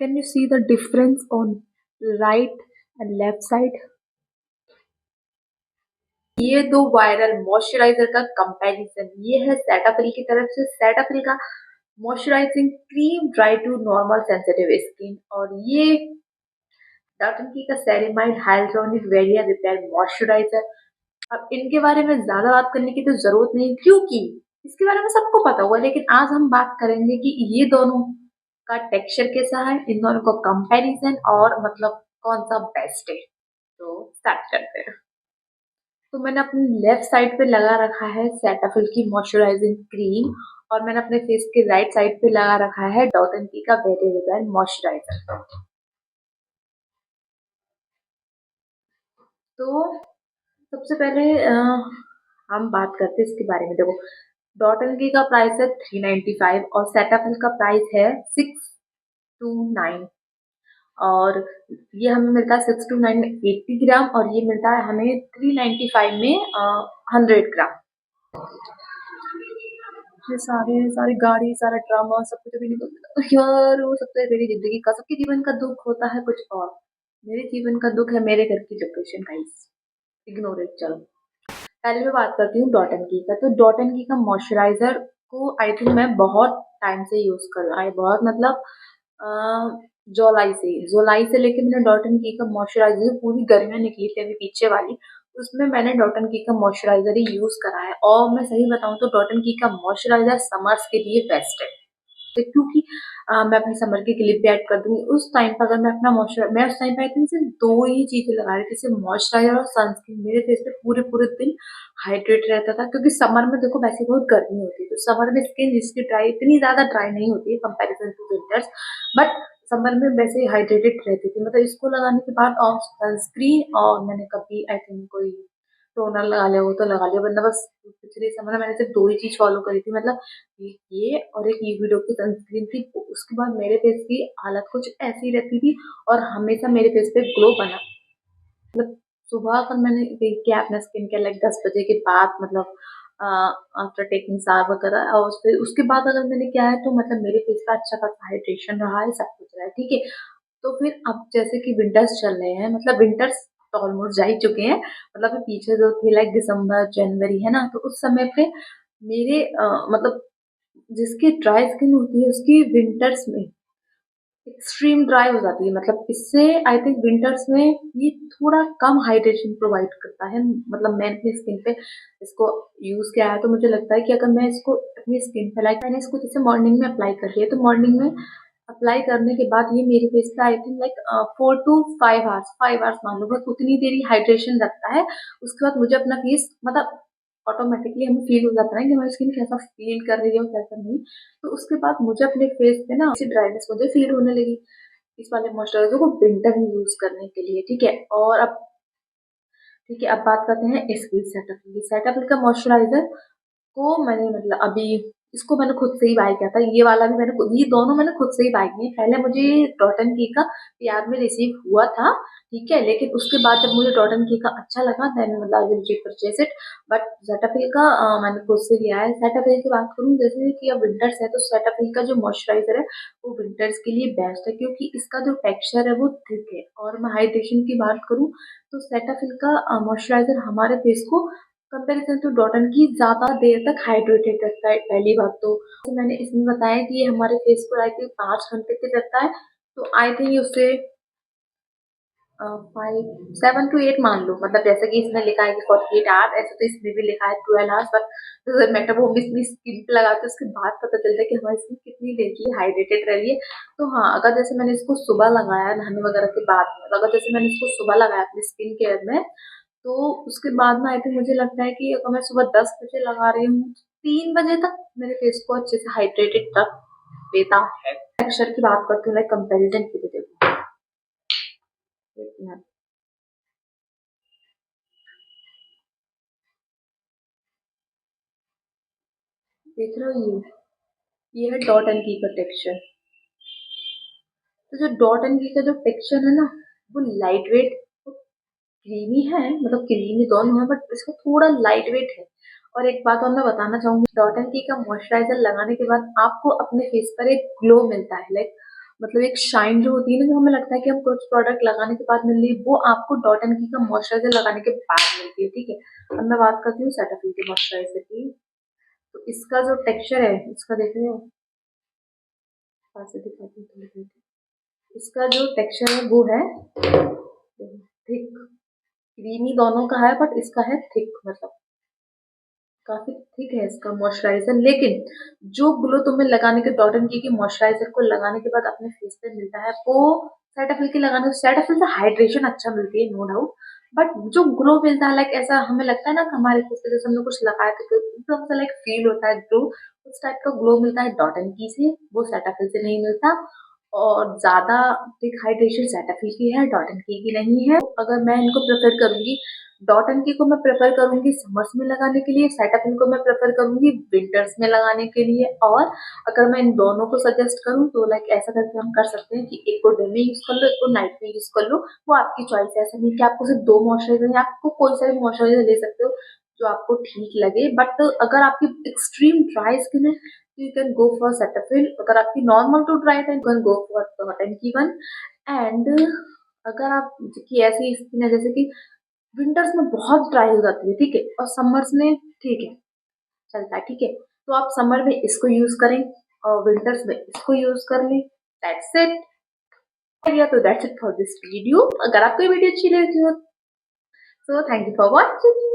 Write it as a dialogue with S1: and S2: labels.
S1: Can you see the difference on right and left side? ये दो viral moisturiser का comparison. ये है सेटाफिल की तरफ से सेटाफिल का moisturising cream dry to normal sensitive skin, और ये डॉट एंड की का ceramide hyaluronic barrier repair moisturiser. अब इनके बारे में ज्यादा बात करने की तो जरूरत नहीं, क्योंकि इसके बारे में सबको पता होगा, लेकिन आज हम बात करेंगे कि ये दोनों का टेक्सचर कैसा है, इन दोनों का कंपैरिजन, और मतलब कौन सा बेस्ट है। तो स्टार्ट करते हैं। तो मैंने अपनी लेफ्ट साइड पे लगा रखा है सेटाफिल की मॉइस्चराइजिंग क्रीम, और मैंने अपने फेस के राइट साइड पे लगा रखा है डॉट एंड की का वेरी रिपेयर मॉइस्चराइजर। तो सबसे पहले हम बात करते हैं इसके बारे में। देखो, डॉट एंड की का प्राइस है 395 और सेटाफिल का प्राइस है 629, और ये हमें मिलता है 629 में 80 ग्राम, और ये मिलता है हमें 395 में 100 ग्राम। ये सारे सारी गाड़ी, सारा ड्रामा सब कुछ अभी निकल यार, वो सबसे मेरी जिंदगी का, सबके जीवन का दुख होता है कुछ और। मेरे जीवन का दुख है मेरे घर की लोकेशन गाइस, इग्नोर इट। चलो पहले मैं बात करती हूँ डॉट एंड की का। तो डॉट एंड की का मॉइस्चराइजर को आई थिंक मैं बहुत टाइम से यूज कर रहा है, बहुत मतलब जुलाई से लेके मैंने डॉट एंड की का मॉइस्चराइजर, पूरी गर्मियां निकली थी अभी पीछे वाली, उसमें मैंने डॉट एंड की का मॉइस्चराइजर ही यूज करा है। और मैं सही बताऊं तो डॉट एंड की का मॉइस्चराइजर समर्स के लिए बेस्ट है, क्योंकि मैं अपनी समर की क्लिप भी ऐड कर दूंगी। उस टाइम पर अगर मैं अपना मॉइस्चर, मैं उस टाइम पे आई थिंक सिर्फ दो ही चीजें लगा रही थी, सिर्फ मॉइस्चराइजर और सनस्क्रीन। मेरे फेस पे पूरे पूरे दिन हाइड्रेट रहता था, क्योंकि समर में देखो वैसे बहुत गर्मी होती है, तो समर में स्किन जिसकी ड्राई, इतनी ज्यादा ड्राई नहीं होती है comparison to winters, but summer में वैसे हाइड्रेटेड रहती थी। मतलब इसको लगाने के बाद ऑफ सनस्क्रीन, और मैंने कभी आई थिंक कोई टोनर लगा लिया हो तो लगा लिया, वरना बस पिछले समर में मैंने सिर्फ दो ही चीज फॉलो करी थी। मतलब ये और एक यूवी डॉग की सनस्क्रीन थी। उसके बाद मेरे फेस की हालत कुछ ऐसी रहती थी, और हमेशा मेरे फेस पे ग्लो बना। मतलब सुबह अगर मैंने किया अपना स्किन केयर लाइक 10 बजे के बाद, मतलब आफ्टर टेकिंग शावर वगैरह, और फिर उसके बाद अगर मैंने किया है तो मतलब मेरे फेस का अच्छा खासा हाइड्रेशन रहा है, सब कुछ रहा है, ठीक है। तो फिर अब जैसे कि विंटर्स चल रहे हैं, मतलब विंटर्स तो ऑलमोस्ट जा ही चुके हैं, मतलब ये पीछे जो थे लाइक दिसंबर जनवरी है ना, तो उस समय पे मेरे मतलब जिसकी ड्राई स्किन होती है उसकी विंटर्स में एक्सट्रीम ड्राई हो जाती है। मतलब इससे आई थिंक विंटर्स में ये थोड़ा कम हाइड्रेशन प्रोवाइड करता है। मतलब मैंने अपनी स्किन पे इसको यूज किया है, तो मुझे लगता है कि अगर मैं इसको अपनी स्किन पे, लाइक मैंने इसको जैसे मॉर्निंग में अप्लाई कर लिया, तो मॉर्निंग में अप्लाई करने के बाद ये मेरे फेस पे I think like 4 to 5 hours, 5 hours मान लो, बस उतनी देर ही हाइड्रेशन रखता है। उसके बाद मुझे अपना फेस मतलब ऑटोमेटिकली हमें फील हो जाता है कि हमारी स्किन कैसा फील कर रही है और कैसा नहीं। तो उसके बाद मुझे अपने फेस पे ना ऐसी ड्राइनेस मुझे फील होने लगी इस वाले मॉइस्चराइजर को विंटर में यूज करने के लिए, ठीक है। और अब ठीक है, अब बात करते हैं इसकी सेटाफिल की। सेटाफिल का मॉइस्चराइजर को मैंने मतलब अभी इसको मैंने खुद से ही बाय किया था। ये वाला भी मैंने ये दोनों मैंने खुद से ही बाय किए। पहले मुझे डॉट एंड की का प्यार में रिसीव हुआ था, ठीक है, लेकिन उसके बाद जब मुझे डॉट एंड की का अच्छा लगा, देन मतलब I will purchase it. But Cetaphil का मैंने खुद से लिया है। सेटाफिल की बात करूँ, जैसे कि अब विंटर्स है, तो सेटाफिल का जो मॉइस्चराइजर है वो विंटर्स के लिए बेस्ट है, क्योंकि इसका जो टेक्सचर है वो थिक है। और मैं हाइड्रेशन की बात करूँ तो सेटाफिल का मॉइस्चराइजर हमारे फेस को कंपैरिजन टू डॉट एंड की ज्यादा देर तक हाइड्रेटेड रखता है। पहली बात तो मैंने इसमें बताया कि ये हमारे फेस को आई थिंक 5 घंटे तक रखता है, तो आई थिंक उससे 5 7 to 8 मान लो। मतलब जैसे कि इसमें लिखा है कि 48 आवर्स, ऐसे तो इसमें भी लिखा है 12 आवर्स, बट मैटर वो हम इसमें स्किन पे लगाते हैं उसके बाद पता चलता है कि हमारी स्किन कितनी देर की हाइड्रेटेड रह रही है। तो हाँ, अगर जैसे मैंने इसको सुबह लगाया नहाने वगैरह के बाद में, अगर जैसे मैंने इसको सुबह लगाया अपनी स्किन केयर में, तो उसके बाद में आई थिंक मुझे लगता है कि अगर मैं सुबह 10 बजे लगा रही हूँ, 3 बजे तक मेरे फेस को अच्छे से हाइड्रेटेड रख देता है। टेक्सचर की बात करती हूँ लाइक कंपेरिजन की, तो देखो एक मिनट, देख रहे हो ये है डॉट एंड की का टेक्सचर। तो जो डॉट एंड की का जो टेक्सचर है ना, वो लाइट वेट, क्रीमी है, मतलब क्रीमी दोनों है, बट इसका थोड़ा लाइट वेट है। और एक बात और मैं बताना चाहूंगी, डॉट एंड की का मॉइस्चराइजर लगाने के बाद आपको अपने फेस पर एक ग्लो मिलता है, लाइक मतलब एक शाइन जो होती है ना, जो हमें लगता है कि हम कुछ प्रोडक्ट लगाने के बाद मिल रही है, वो आपको डॉट एंड की का मॉइस्चराइजर लगाने के बाद मिलती है, ठीक है। अब मैं बात करती हूँ सेटाफिल के मॉइस्चराइजर की। तो इसका जो टेक्सचर है, इसका देख रहे हो, पास से दिखाती हूँ थोड़ी देर। इसका जो टेक्सचर है वो है थिक, क्रीमी दोनों का है, बट इसका है थिक, मतलब काफी थिक है इसका मॉइस्चराइजर। लेकिन जो ग्लो तुम्हें लगाने के डॉट एंड की मॉइस्चराइजर को लगाने के बाद अपने फेस पे मिलता है, वो सेटाफिल के लगाने से, सेटाफिल से हाइड्रेशन अच्छा मिलती है नो डाउट, बट जो ग्लो मिलता है, लाइक ऐसा हमें लगता है ना कि हमारे फेस पे जैसे हमने कुछ लगाया तो एकदम से लाइक फील होता है ग्लो, उस टाइप का ग्लो मिलता है डॉट एंड की से, वो सेटाफिल से नहीं मिलता। और ज्यादा थिक हाइड्रेशन सेटाफिल की है, डॉट एंड की नहीं है। अगर मैं इनको प्रेफर करूंगी, डॉट एंड की को मैं प्रेफर करूंगी समर्स में लगाने के लिए, सेटाफिल को मैं प्रेफर करूंगी विंटर्स में लगाने के लिए। और अगर मैं इन दोनों को सजेस्ट करूं तो लाइक ऐसा करके हम कर सकते हैं कि एक को डे में यूज कर लो, एक को नाइट में यूज कर लो, वो आपकी चॉइस है। ऐसा नहीं कि आपको सिर्फ दो मॉइस्चराइजर या आपको कोई सा भी मॉइस्चराइजर ले सकते हो जो आपको ठीक लगे। बट अगर आपकी एक्सट्रीम ड्राई स्किन है तो you can go for Cetaphil, अगर आपकी नॉर्मल टू ड्राई है you can go for dot and की वन। एंड अगर आप की ऐसी स्किन है जैसे कि विंटर्स में बहुत ड्राई हो जाती है, ठीक है, और समर्स में ठीक है चलता है, ठीक है, तो आप समर में इसको यूज करें और विंटर्स में इसको यूज कर लें। That's it. तो that's it for this video. अगर आपको ये वीडियो अच्छी लगी हो तो थैंक यू फॉर वॉचिंग।